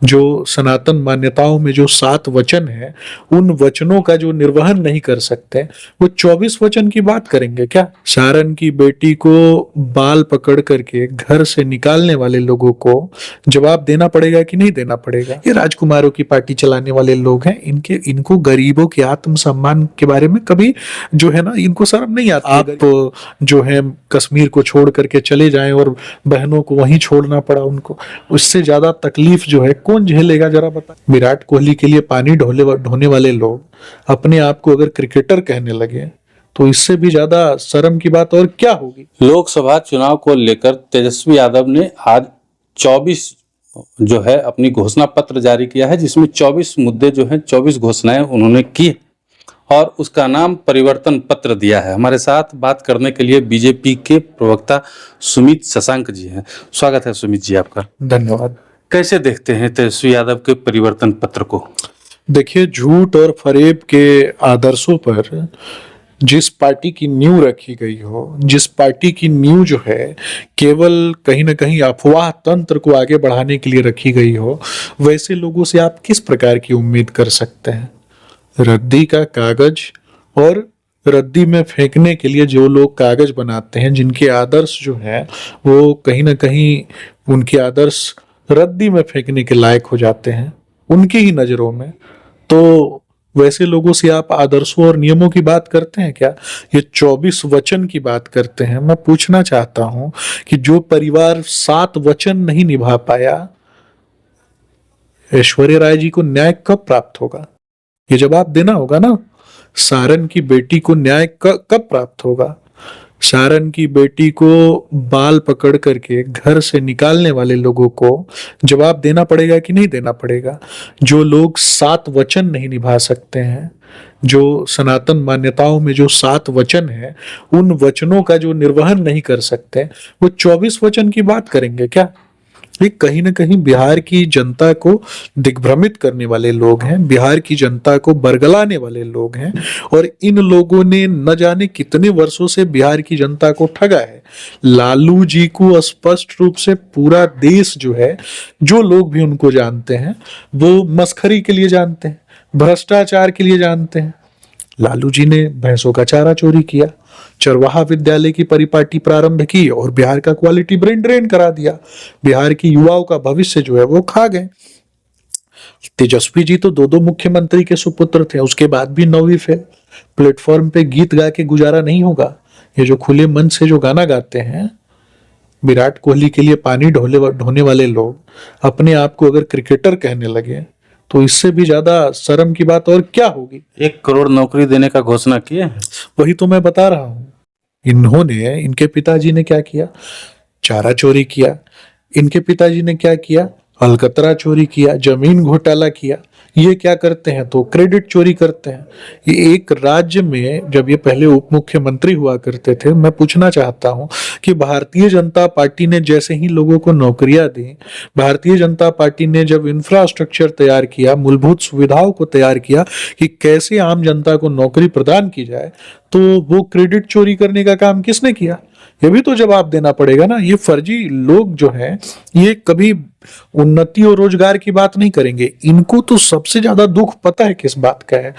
जो सनातन मान्यताओं में जो 7 वचन है, उन वचनों का जो निर्वहन नहीं कर सकते, वो 24 वचन की बात करेंगे क्या? सारन की बेटी को बाल पकड़ करके घर से निकालने वाले लोगों को जवाब देना पड़ेगा कि नहीं देना पड़ेगा? ये राजकुमारों की पार्टी चलाने वाले लोग हैं, इनको गरीबों के आत्मसम्मान के बारे में कभी जो है ना, इनको शर्म नहीं आती। आप जो है कश्मीर को छोड़ करके चले जाएं और बहनों को वहीं छोड़ना पड़ा उनको, उससे ज्यादा तकलीफ जो है कौन झेलेगा जरा बता। विराट कोहली के लिए पानी ढोने वाले लोग अपने आप को अगर क्रिकेटर कहने लगे तो इससे भी ज्यादा शर्म की बात और क्या होगी। लोकसभा चुनाव को लेकर तेजस्वी यादव ने आज 24 जो है अपनी घोषणा पत्र जारी किया है, जिसमें 24 मुद्दे जो हैं 24 घोषणाएं उन्होंने की और उसका नाम परिवर्तन पत्र दिया है। हमारे साथ बात करने के लिए बीजेपी के प्रवक्ता सुमित शशांक जी हैं। स्वागत है सुमित जी आपका। धन्यवाद। कैसे देखते हैं तेजस्वी यादव के परिवर्तन पत्र को? देखिए, झूठ और फरेब के आदर्शों पर जिस पार्टी की नींव रखी गई हो, जिस पार्टी की नींव जो है केवल कहीं ना कहीं अफवाह तंत्र को आगे बढ़ाने के लिए रखी गई हो, वैसे लोगों से आप किस प्रकार की उम्मीद कर सकते हैं? रद्दी का कागज और रद्दी में फेंकने के लिए जो लोग कागज बनाते हैं, जिनके आदर्श जो है वो कहीं ना कहीं उनके आदर्श रद्दी में फेंकने के लायक हो जाते हैं उनकी ही नजरों में, तो वैसे लोगों से आप आदर्शों और नियमों की बात करते हैं क्या? ये 24 वचन की बात करते हैं। मैं पूछना चाहता हूं कि जो परिवार 7 वचन नहीं निभा पाया, ऐश्वर्या राय जी को न्याय कब प्राप्त होगा? ये जवाब देना होगा ना। सारन की बेटी को न्याय कब प्राप्त होगा? सारन की बेटी को बाल पकड़ करके घर से निकालने वाले लोगों को जवाब देना पड़ेगा कि नहीं देना पड़ेगा? जो लोग 7 वचन नहीं निभा सकते हैं, जो सनातन मान्यताओं में जो 7 वचन है, उन वचनों का जो निर्वहन नहीं कर सकते, वो 24 वचन की बात करेंगे क्या? ये कहीं ना कहीं बिहार की जनता को दिग्भ्रमित करने वाले लोग हैं, बिहार की जनता को बरगलाने वाले लोग हैं, और इन लोगों ने न जाने कितने वर्षों से बिहार की जनता को ठगा है। लालू जी को स्पष्ट रूप से पूरा देश जो है, जो लोग भी उनको जानते हैं, वो मस्खरी के लिए जानते हैं, भ्रष्टाचार के लिए जानते हैं। लालू जी ने भैंसों का चारा चोरी किया, चरवाहा विद्यालय की परिपाटी प्रारंभ की और बिहार का क्वालिटी ब्रेन ड्रेन करा दिया। बिहार की युवाओं का भविष्य जो है वो खा गए। तेजस्वी जी तो 2 मुख्यमंत्री के सुपुत्र थे, उसके बाद भी 9वीं फेल। प्लेटफॉर्म पे गीत गा के गुजारा नहीं होगा। ये जो खुले मन से जो गाना गाते हैं, विराट कोहली के लिए पानी ढोने वाले लोग अपने आप को अगर क्रिकेटर कहने लगे तो इससे भी ज्यादा शर्म की बात और क्या होगी। 1 करोड़ नौकरी देने का घोषणा किए हैं। वही तो मैं बता रहा हूं। इनके पिताजी ने क्या किया? चारा चोरी किया। इनके पिताजी ने क्या किया? अलकतरा चोरी किया, जमीन घोटाला किया। ये क्या करते हैं? तो क्रेडिट चोरी करते हैं। ये एक राज्य में जब ये पहले उप मुख्यमंत्री हुआ करते थे, मैं पूछना चाहता हूं कि भारतीय जनता पार्टी ने जैसे ही लोगों को नौकरियां दी, भारतीय जनता पार्टी ने जब इंफ्रास्ट्रक्चर तैयार किया, मूलभूत सुविधाओं को तैयार किया कि कैसे आम जनता को नौकरी प्रदान की जाए, तो वो क्रेडिट चोरी करने का काम किसने किया? ये भी तो जवाब देना पड़ेगा ना। ये फर्जी लोग जो हैं, ये कभी उन्नति और रोजगार की बात नहीं करेंगे। इनको तो सबसे ज्यादा दुख पता है किस बात का है?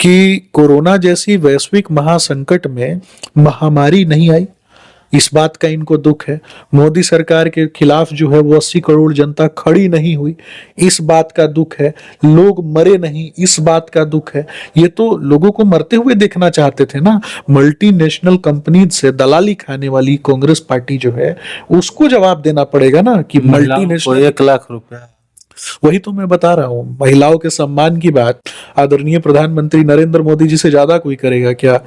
कि कोरोना जैसी वैश्विक महासंकट में महामारी नहीं आई, इस बात का इनको दुख है। मोदी सरकार के खिलाफ जो है वो 80 करोड़ जनता खड़ी नहीं हुई, इस बात का दुख है। लोग मरे नहीं, इस बात का दुख है। ये तो लोगों को मरते हुए देखना चाहते थे ना। मल्टीनेशनल कंपनीज से दलाली खाने वाली कांग्रेस पार्टी जो है, उसको जवाब देना पड़ेगा ना कि मल्टीनेशनल 1 लाख रुपया। वही तो मैं बता रहा हूं। महिलाओं के सम्मान की बात आदरणीय प्रधानमंत्री नरेंद्र मोदी जी से ज्यादा कोई करेगा क्या?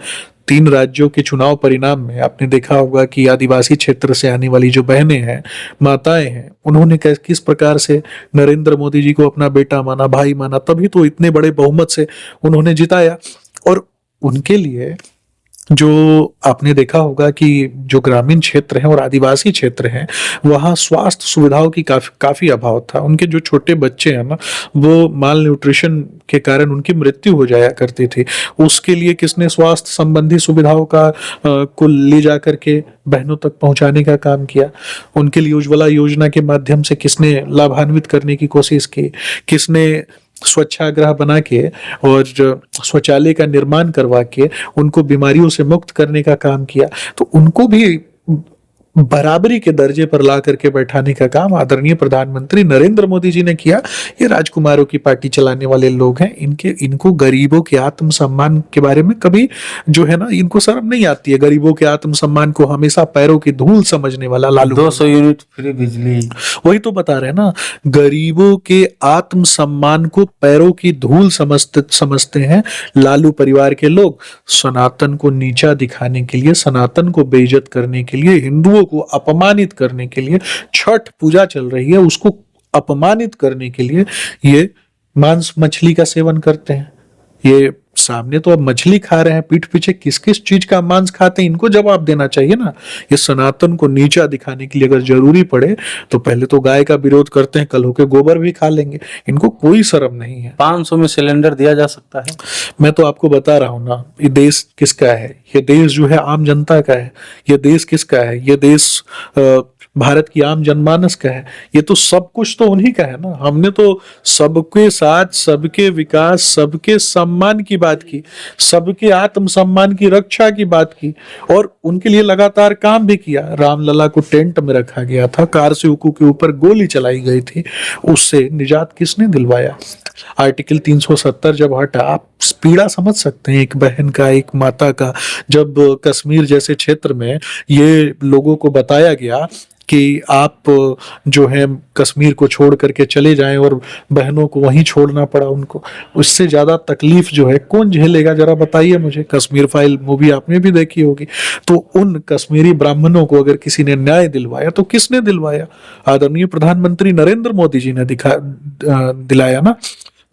3 राज्यों के चुनाव परिणाम में आपने देखा होगा कि आदिवासी क्षेत्र से आने वाली जो बहनें हैं, माताएं हैं, उन्होंने किस प्रकार से नरेंद्र मोदी जी को अपना बेटा माना, भाई माना, तभी तो इतने बड़े बहुमत से उन्होंने जिताया। और उनके लिए जो आपने देखा होगा कि जो ग्रामीण क्षेत्र हैं और आदिवासी क्षेत्र हैं, वहाँ स्वास्थ्य सुविधाओं की काफी अभाव था। उनके जो छोटे बच्चे हैं ना, वो माल न्यूट्रिशन के कारण उनकी मृत्यु हो जाया करती थी। उसके लिए किसने स्वास्थ्य संबंधी सुविधाओं का को ले जा करके बहनों तक पहुंचाने का काम किया? उनके लिए उज्ज्वला योजना के माध्यम से किसने लाभान्वित करने की कोशिश की? किसने स्वच्छाग्रह बना के और शौचालय का निर्माण करवा के उनको बीमारियों से मुक्त करने का काम किया? तो उनको भी बराबरी के दर्जे पर ला करके बैठाने का काम आदरणीय प्रधानमंत्री नरेंद्र मोदी जी ने किया। ये राजकुमारों की पार्टी चलाने वाले लोग हैं, इनको गरीबों के आत्मसम्मान के बारे में कभी जो है ना, इनको शर्म नहीं आती है। गरीबों के आत्मसम्मान को हमेशा पैरों की धूल समझने वाला लालू 200 यूनिट फ्री बिजली, वही तो बता रहे हैं ना, गरीबों के आत्मसम्मान को पैरों की धूल समझते हैं लालू परिवार के लोग। सनातन को नीचा दिखाने के लिए, सनातन को बेइज्जत करने के लिए, हिंदुओं को अपमानित करने के लिए, छठ पूजा चल रही है उसको अपमानित करने के लिए ये मांस मछली का सेवन करते हैं। ये सामने तो अब मछली खा रहे हैं, पीठ पीछे किस किस चीज का मांस खाते हैं, इनको जवाब देना चाहिए ना। ये सनातन को नीचा दिखाने के लिए अगर जरूरी पड़े तो पहले तो गाय का विरोध करते हैं, कल होके गोबर भी खा लेंगे। इनको कोई शर्म नहीं है। 500 में सिलेंडर दिया जा सकता है। मैं तो आपको बता रहा हूं ना, ये देश किसका है? ये देश जो है आम जनता का है। ये देश किसका है? ये देश भारत की आम जनमानस का है। ये तो सब कुछ तो उन्हीं का है ना। हमने तो सबके साथ, सबके विकास, सबके सम्मान की बात की, सबके आत्मसम्मान की रक्षा की बात की और उनके लिए लगातार काम भी किया। रामलला को टेंट में रखा गया था, कार से के ऊपर गोली चलाई गई थी, उससे निजात किसने दिलवाया? आर्टिकल 370 जब हटा, आप पीड़ा समझ सकते हैं एक बहन का, एक माता का। जब कश्मीर जैसे क्षेत्र में ये लोगों को बताया गया कि आप जो है कश्मीर को छोड़ करके चले जाएं और बहनों को वहीं छोड़ना पड़ा उनको, उससे ज्यादा तकलीफ जो है कौन झेलेगा? जरा बताइए मुझे। कश्मीर फाइल मूवी आपने भी देखी होगी। तो उन कश्मीरी ब्राह्मणों को अगर किसी ने न्याय दिलवाया तो किसने दिलवाया? आदरणीय प्रधानमंत्री नरेंद्र मोदी जी ने दिलाया ना।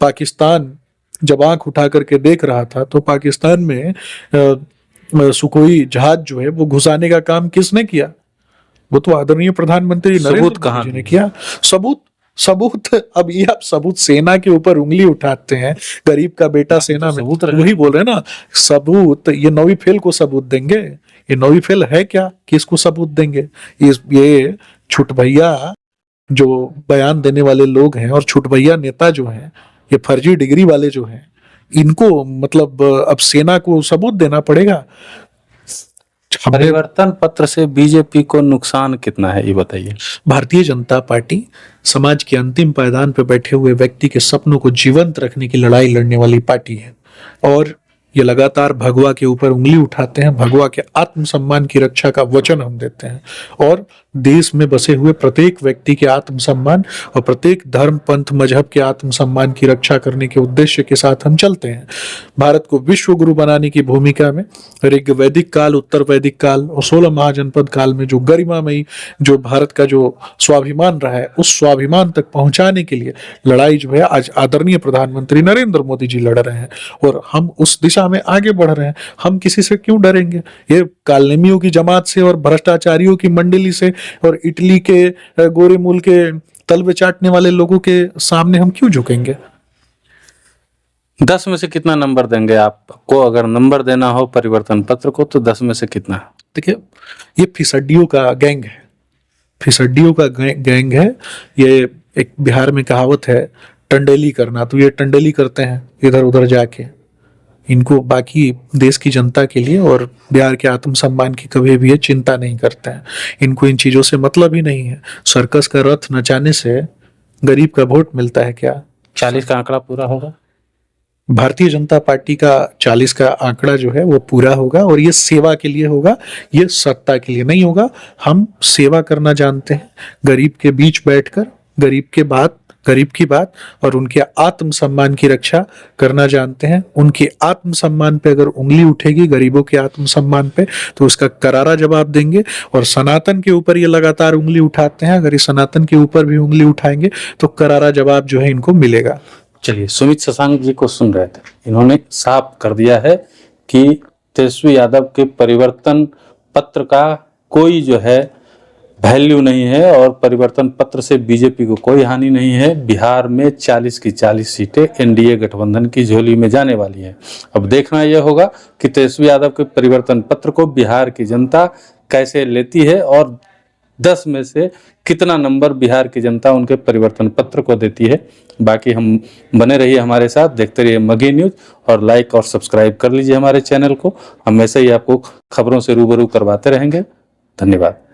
पाकिस्तान जब आंख उठा करके देख रहा था तो पाकिस्तान में सुखोई जहाज जो है वो घुसाने का काम किसने किया? वो तो आदरणीय प्रधानमंत्री नरेंद्र मोदी जी ने किया। सबूत अब ये आप सबूत सेना के ऊपर उंगली उठाते हैं, गरीब का बेटा सेना में, वही बोल रहे हैं ना। सबूत ये नौवीं फेल को सबूत देंगे? ये नौवीं फेल है क्या? किसको सबूत देंगे? ये छुट भैया जो बयान देने वाले लोग हैं और छुट भैया नेता जो हैं, ये फर्जी डिग्री वाले जो हैं, इनको मतलब अब सेना को सबूत देना पड़ेगा। परिवर्तन पत्र से बीजेपी को नुकसान कितना है, ये बताइए। भारतीय जनता पार्टी समाज के अंतिम पायदान पर बैठे हुए व्यक्ति के सपनों को जीवंत रखने की लड़ाई लड़ने वाली पार्टी है और ये लगातार भगवा के ऊपर उंगली उठाते हैं। भगवा के आत्मसम्मान की रक्षा का वचन हम देते हैं और देश में बसे हुए प्रत्येक व्यक्ति के आत्मसम्मान और प्रत्येक धर्म, पंथ, मजहब के आत्मसम्मान की रक्षा करने के उद्देश्य के साथ हम चलते हैं। भारत को विश्व गुरु बनाने की भूमिका में ऋग वैदिक काल, उत्तर वैदिक काल और 16 महाजनपद काल में जो गरिमामयी जो भारत का जो स्वाभिमान रहा है, उस स्वाभिमान तक पहुंचाने के लिए लड़ाई जो है आज आदरणीय प्रधानमंत्री नरेंद्र मोदी जी लड़ रहे हैं और हम उस दिशा में आगे बढ़ रहे हैं। हम किसी से क्यों डरेंगे? ये कालनेमियों की जमात से और भ्रष्टाचारियों की मंडली से और इटली के गोरे मूल के तलवे चाटने वाले लोगों के सामने हम क्यों झुकेंगे? 10 में से कितना नंबर देंगे? आपको अगर नंबर देना हो परिवर्तन पत्र को तो 10 में से कितना? देखिए, ये फिसड्डियों का गैंग है, फिसड्डियों का गैंग है। ये एक बिहार में कहावत है, टंडेली करना। तो ये टंडेली करते हैं इधर उधर जाके। इनको बाकी देश की जनता के लिए और बिहार के आत्मसम्मान की कभी भी ये चिंता नहीं करते हैं। इनको इन चीजों से मतलब ही नहीं है। सर्कस का रथ नचाने से गरीब का वोट मिलता है क्या? 40 का आंकड़ा पूरा होगा? भारतीय जनता पार्टी का 40 का आंकड़ा जो है वो पूरा होगा और ये सेवा के लिए होगा, ये सत्ता के लिए नहीं होगा। हम सेवा करना जानते हैं, गरीब के बीच बैठकर गरीब की बात और उनके आत्मसम्मान की रक्षा करना जानते हैं। उनके आत्मसम्मान पे अगर उंगली उठेगी, गरीबों के आत्मसम्मान पे, तो उसका करारा जवाब देंगे। और सनातन के ऊपर ये लगातार उंगली उठाते हैं, अगर ये सनातन के ऊपर भी उंगली उठाएंगे तो करारा जवाब जो है इनको मिलेगा। चलिए, सुमित शशांक जी को सुन रहे थे, इन्होंने साफ कर दिया है कि तेजस्वी यादव के परिवर्तन पत्र का कोई जो है वैल्यू नहीं है और परिवर्तन पत्र से बीजेपी को कोई हानि नहीं है। बिहार में 40 की 40 सीटें एनडीए गठबंधन की झोली में जाने वाली है। अब देखना यह होगा कि तेजस्वी यादव के परिवर्तन पत्र को बिहार की जनता कैसे लेती है और 10 में से कितना नंबर बिहार की जनता उनके परिवर्तन पत्र को देती है। बाकी हम बने रहिए हमारे साथ, देखते रहिए मगही न्यूज और लाइक और सब्सक्राइब कर लीजिए हमारे चैनल को। हम ऐसे ही आपको खबरों से रूबरू करवाते रहेंगे। धन्यवाद।